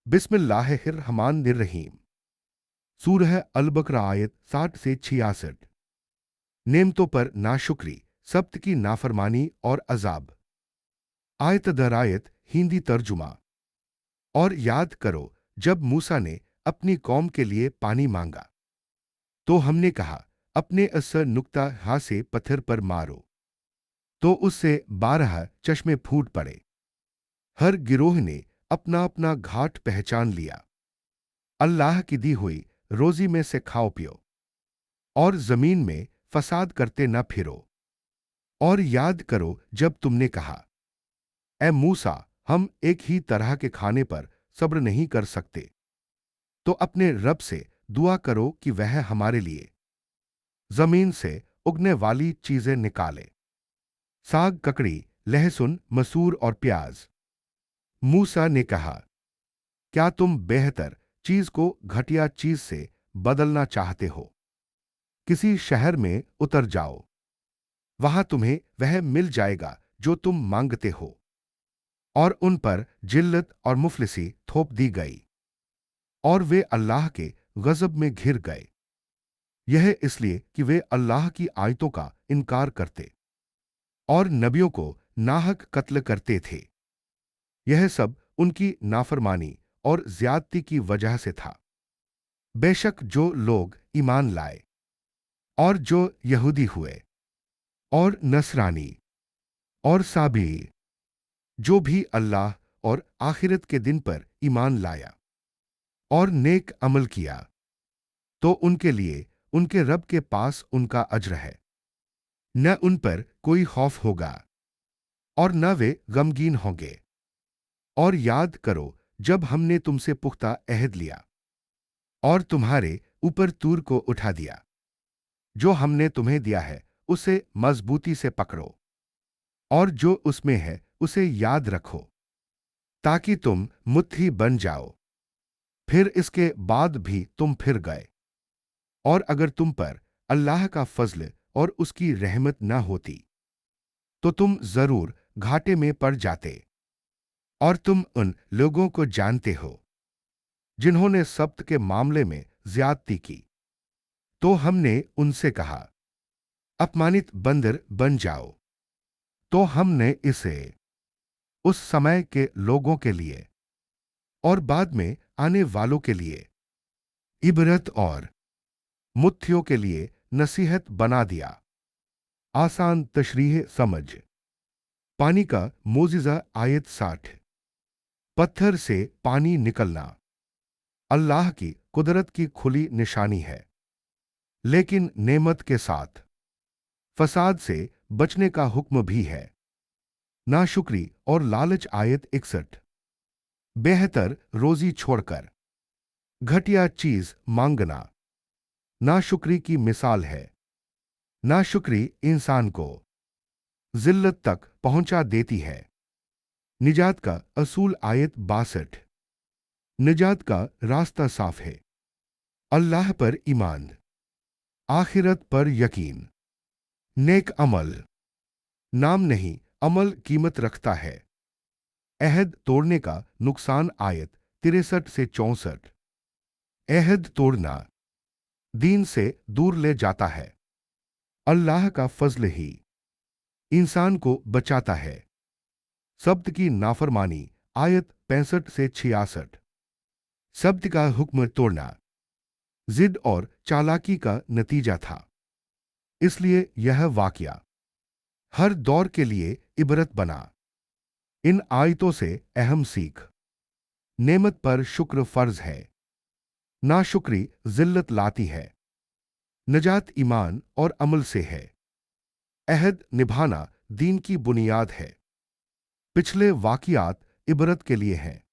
बिस्मिल्लाहिर्रहमानिर्रहीम। सूरह अल-बकरा आयत 60 से 66। नेमतों पर नाशुक्री, सब्त की नाफरमानी और अजाब। आयत दर आयत हिंदी तर्जुमा। और याद करो जब मूसा ने अपनी कौम के लिए पानी मांगा तो हमने कहा, अपने अस नुक्ता हा से पत्थर पर मारो, तो उससे 12 चश्मे फूट पड़े। हर गिरोह ने अपना अपना घाट पहचान लिया। अल्लाह की दी हुई रोजी में से खाओ पियो और जमीन में फसाद करते न फिरो। और याद करो जब तुमने कहा, ए मूसा, हम एक ही तरह के खाने पर सब्र नहीं कर सकते, तो अपने रब से दुआ करो कि वह हमारे लिए जमीन से उगने वाली चीजें निकाले, साग, ककड़ी, लहसुन, मसूर और प्याज। मूसा ने कहा, क्या तुम बेहतर चीज को घटिया चीज से बदलना चाहते हो? किसी शहर में उतर जाओ, वहां तुम्हें वह मिल जाएगा जो तुम मांगते हो। और उन पर जिल्लत और मुफलिसी थोप दी गई और वे अल्लाह के गजब में घिर गए। यह इसलिए कि वे अल्लाह की आयतों का इनकार करते और नबियों को नाहक कत्ल करते थे। यह सब उनकी नाफरमानी और ज्यादती की वजह से था। बेशक जो लोग ईमान लाए और जो यहूदी हुए और नसरानी और साबी, जो भी अल्लाह और आखिरत के दिन पर ईमान लाया और नेक अमल किया, तो उनके लिए उनके रब के पास उनका अज्र है। न उन पर कोई खौफ होगा और न वे गमगीन होंगे। और याद करो जब हमने तुमसे पुख्ता अहद लिया और तुम्हारे ऊपर तूर को उठा दिया। जो हमने तुम्हें दिया है उसे मजबूती से पकड़ो और जो उसमें है उसे याद रखो, ताकि तुम मुट्ठी बन जाओ। फिर इसके बाद भी तुम फिर गए। और अगर तुम पर अल्लाह का फजल और उसकी रहमत न होती तो तुम जरूर घाटे में पड़ जाते। और तुम उन लोगों को जानते हो जिन्होंने सब्त के मामले में ज्यादती की, तो हमने उनसे कहा, अपमानित बंदर बन जाओ। तो हमने इसे उस समय के लोगों के लिए और बाद में आने वालों के लिए इबरत और मुत्थियों के लिए नसीहत बना दिया। आसान तशरीह समझ। पानी का मोजिजा आयत 60। पत्थर से पानी निकलना अल्लाह की कुदरत की खुली निशानी है, लेकिन नेमत के साथ फसाद से बचने का हुक्म भी है। नाशुक्री और लालच आयत 61। बेहतर रोजी छोड़कर घटिया चीज मांगना नाशुक्री की मिसाल है। नाशुक्री इंसान को जिल्लत तक पहुंचा देती है। निजात का असूल आयत 62। निजात का रास्ता साफ है। अल्लाह पर ईमान, आखिरत पर यकीन, नेक अमल। नाम नहीं, अमल कीमत रखता है। अहद तोड़ने का नुकसान आयत 63 से 64। अहद तोड़ना दीन से दूर ले जाता है। अल्लाह का फजल ही इंसान को बचाता है। सब्त की नाफरमानी आयत 65 से 66। सब्त का हुक्म तोड़ना जिद और चालाकी का नतीजा था, इसलिए यह वाकया हर दौर के लिए इबरत बना। इन आयतों से अहम सीख। नेमत पर शुक्र फर्ज है, नाशुक्री जिल्लत लाती है। नजात ईमान और अमल से है। अहद निभाना दीन की बुनियाद है। पिछले वाकियात इबरत के लिए हैं।